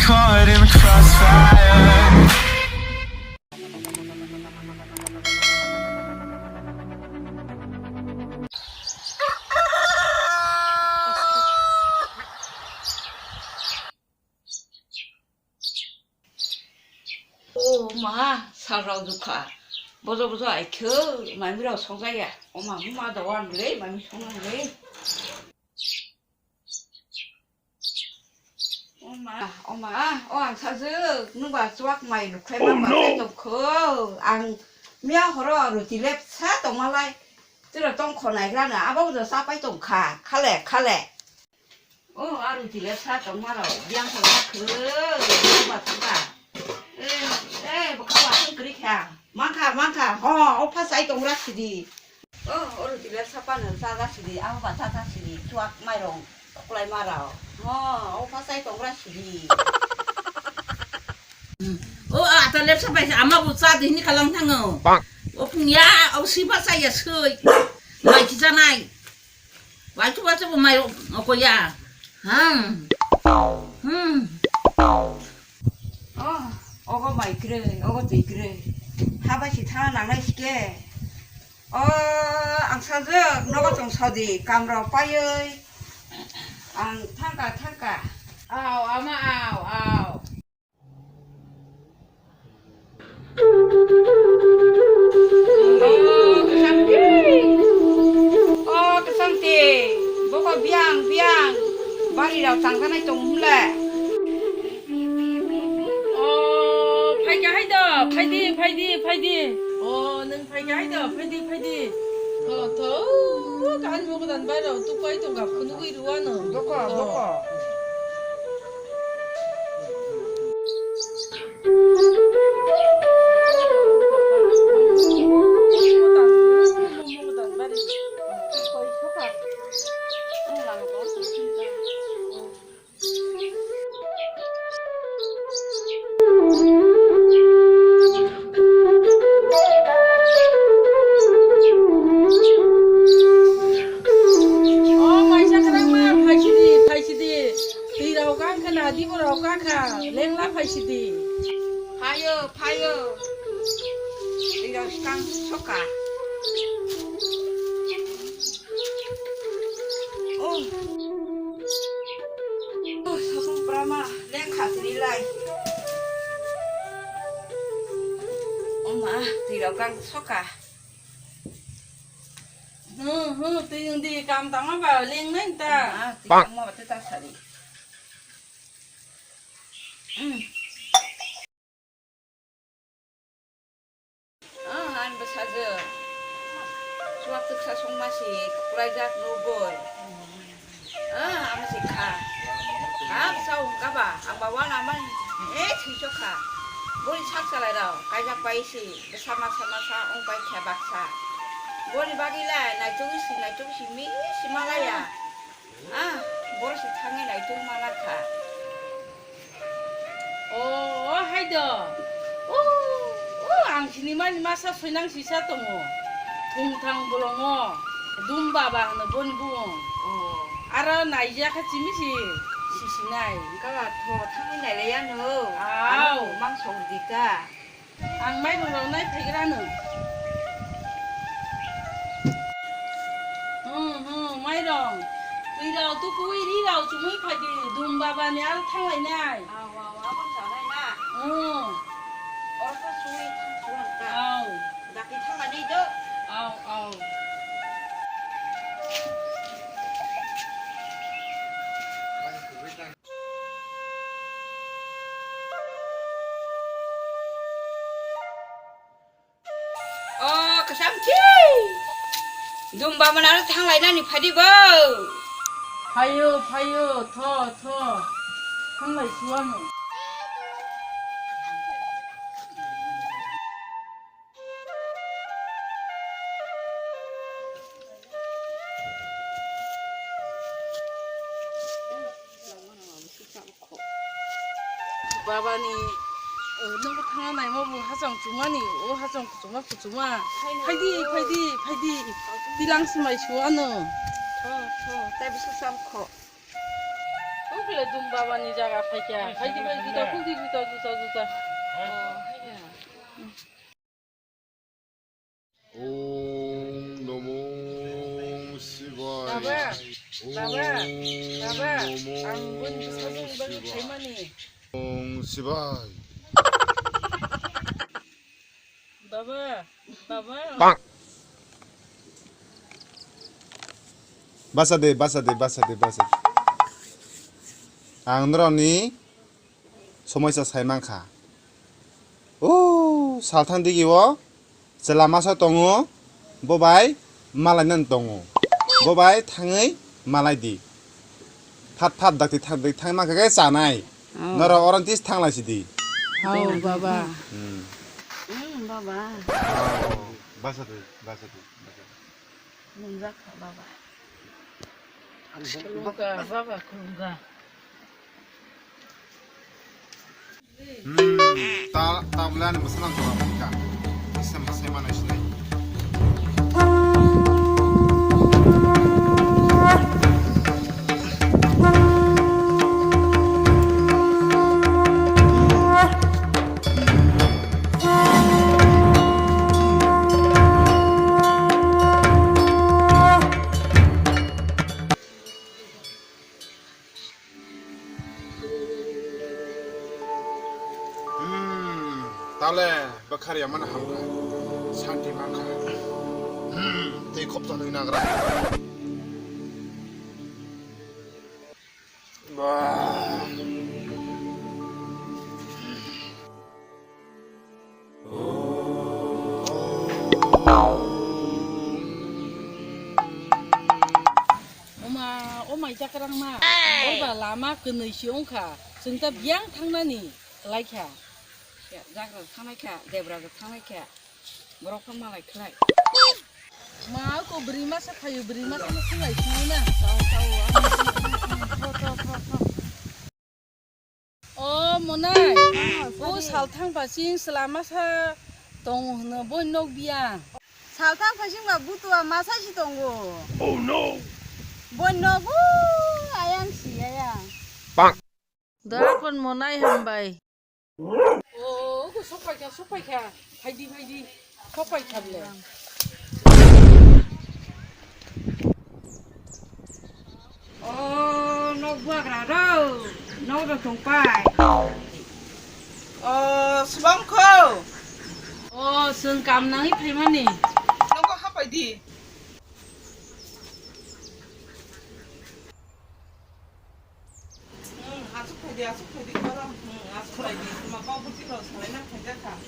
caught in the crossfire. 엄마 살아도 좋다. 보자 아이 마미라고 성자야. 엄마 너 안 그래? 마미 성안 그래? ông sao chứ nó bảo choác mày nó khoe mắt bảo cái tổng khờ ăn mía horror rồi thì lép sát tổng malai tức là trong khổ này ra nữa bao giờ sao phải tổng khá lẹ rồi thì lép sát tổng malai giang thằng nó khờ mà thằng bà ê bà các bạn không kỹ khả mang khả ông phát sai tổng ra gì rồi thì lép sát bạn nó ra gì ông bà ra gì choác mày rồi lại mà rồi ông phát sai tổng ra gì ta lép sao phải mà bút ra thì khả năng thằng ông nhà ông xí phát sai sơi mày chỉ ra này vài chút bắt cho mày có ya 어거 마이 그래 어것도 그래 하바시 타나 나시게 앙사즈 너가 좀 서디 감라 빠여 앙 탕가 아우 아마 아우 cái sang tì bố có biang bari đào tăng cái này trồng lẹ 파이게 하이더 파이디 능 파이게 하이더 파이디 더 간 먹고 난 바로 또 파이도 갖고 누구 이리 와는 먹어 랭라 파이시디 파이어 이런 시간 속아 사성 브라마 랭카 드릴라이 엄마 이런 속아 tự cảm tăng vào lên lên ta 빵 엄마 왔다 살이 한 버사즈 수학 특사 송맛이 꾸라이작 노볼 아마시 카 sao 까봐 안바와 나만 지쇼카 머리 착살라다 가이작 바이시 사마사 옹바이 개박사 머리 박이라 나 쪽시 미 시말라야 머리시 탕에 나 쪽 말라카 하이더 앙시니만 마사 소낭 시사 동어 동탕 불렁어 눈바바 하는 본부엉 알아 나이자 같이 미시 시시나이 그러니까 더 탕이 내려야 너 아우 망송디까 앙마이 불렁 나이 패기라는 마이롱 이라우 또 꾸이 이라우 주무이 파기 눈바바니 알아 탕라이 나이 어서 수위 탕 좋아한다 아우 나기 탕만 해줘 아우 그 삼치 눈 밤은 알아 탕라이 나니 파디고 파이어 더 탕라이 수완은 바바니 너무 탕하나이 뭐부 하정 중마니 하정 중마 파이디 딜랑스 마이 좋아는 더 때비 수삼코 pelai dum babani jaga faika. Faidi bai juta kunti juta. ॐ नमो शिवाय Baba, Baba, ॐ ang bun नमो sabung baru शिवाय kaimani. ॐ शिवाय Baba. बासा दे आं नरनि समयसा साइमांखा ओ सालथां दिगिओ जेला मासा दङो बबाय मालायनान दङो बबाय थाङै मालायदि फाट दाक्ति थां माखाय जानाय नर अरन्तिस थांलासिदि Oh, Baba. Baba. बासा दे Nunjaka Baba. Kulungka, Baba, kulungka. ता बुलान मसलान तो आपका इससे मसे माने इसने ताले बखारिया मन हमका शांति मांगा ते खपता नहीं नागरा Omai jakarang ma. Orba lama kenai siongka. Sengta biang tangnani laikha. Ya, jaga थांनायखा देब्राga थांनायखा बर'खौ मालाय खोलाय Ma ko beri masa kayu beri masa mesti laikha na. Oh, monai. Oh, saltang pasing selama sa tong na bonok biang. 살탕 파신가 부뚜와 마사지 동고. Oh no bonno고 아양씨 아양. Dakon monai hambai. Oh, ko sopai kya. Haidi. Sopai khable. oh nó bước ra đâu nó được thùng phải Subangko, Oh, seng kam nang ipai mani. nunggu apa di? Asuk padi korang, asuk padi. Cuma kau putih loh, selain kerja kan.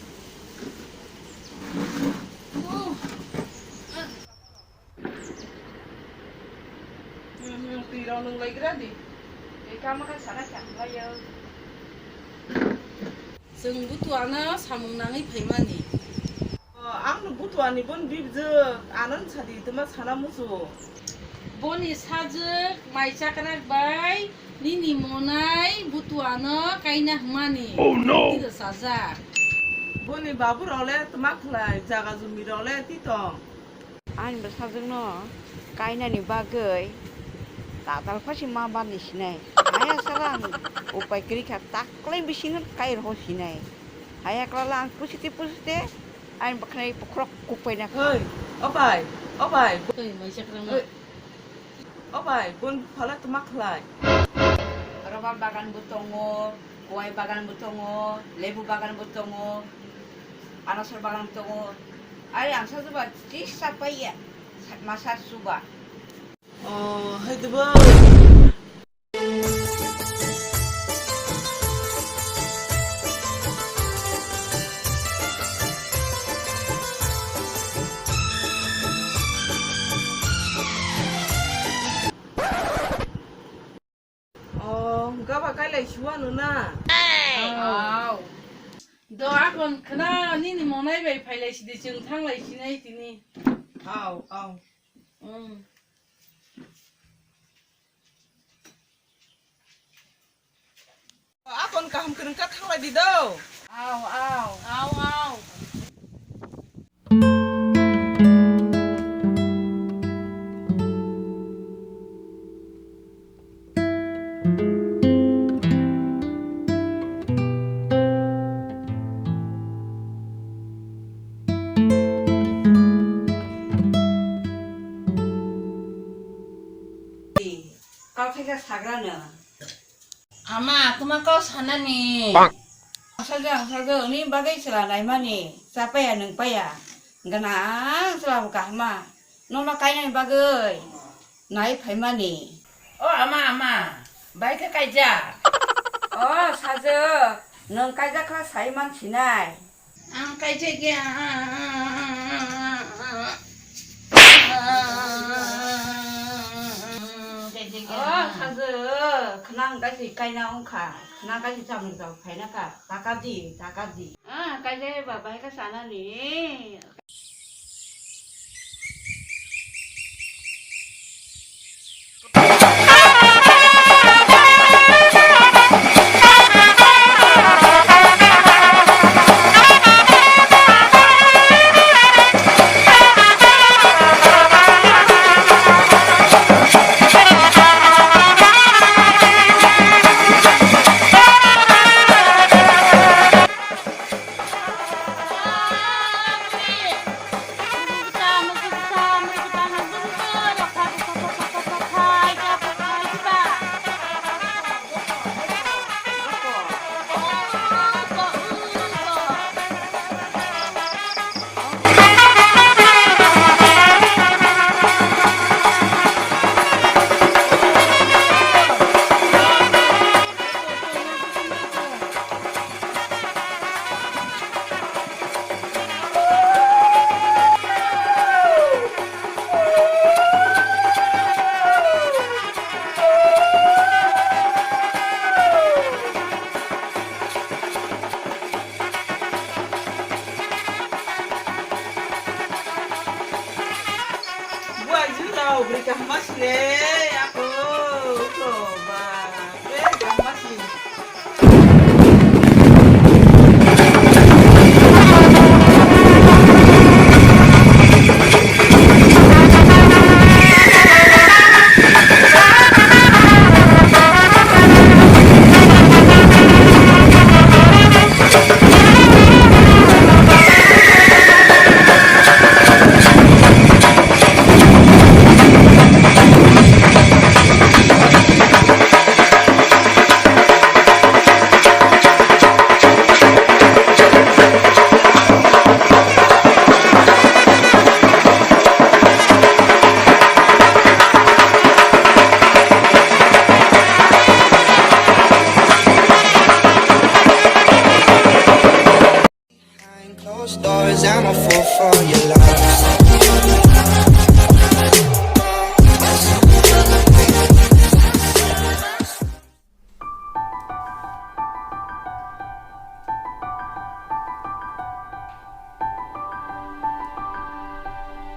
Tirau nung lagi radi. kamu kan sana chẳng bao Seng butu ana samung nang ipai mani. Ang butuh ani pun bibze, anan sadi teman sana musuh. Boni sajek mai chakrak bai nini monai butu ana kaina mani. Oh no. Tidak sajak. Boni babu oleh teman kelai, jaga zumi oleh titong. anh bữa sau dưng nó cái này thì ba cười tạ tạ phát sinh ma ban đi xin này hay là sao là upai kiri khát tak lên bị xin cái rồi xin này hay là lang positif anh bác này pokrok kupai nak Hei, opai. Oi, mai chakrak ma. Opai, pun pala teman kelai. Rabar bagan butongo kuai bagan butongo lebu bagan butongo anasar bagan butongo ay ang sa suba tis sampai ya masa suba Hei debo. Enggak pakai lesuan nuna. Aw. Do akon kana nini monai bai pai lai sidi chung thang lai sinai tini. Au. Akon kaham kerengkat hang lagi dau. Aw. 사그라는. 아마 그만 거 사나니. 사장 니 바gai selana mani siapa ya neng paya gana selalu kahma noma kaina bagai naik pai mani 아마 바이크 가자. 사저 neng kaja kelas saya man sinai 가자기야. 사저 kenang kasi kaina ongka kenang kasi jamu jauh pai naka takadi kaja babai ke sana nih Tahu beri kahmas deh aku coba beri kahmas ini. Closed doors, I'm a fool for your love.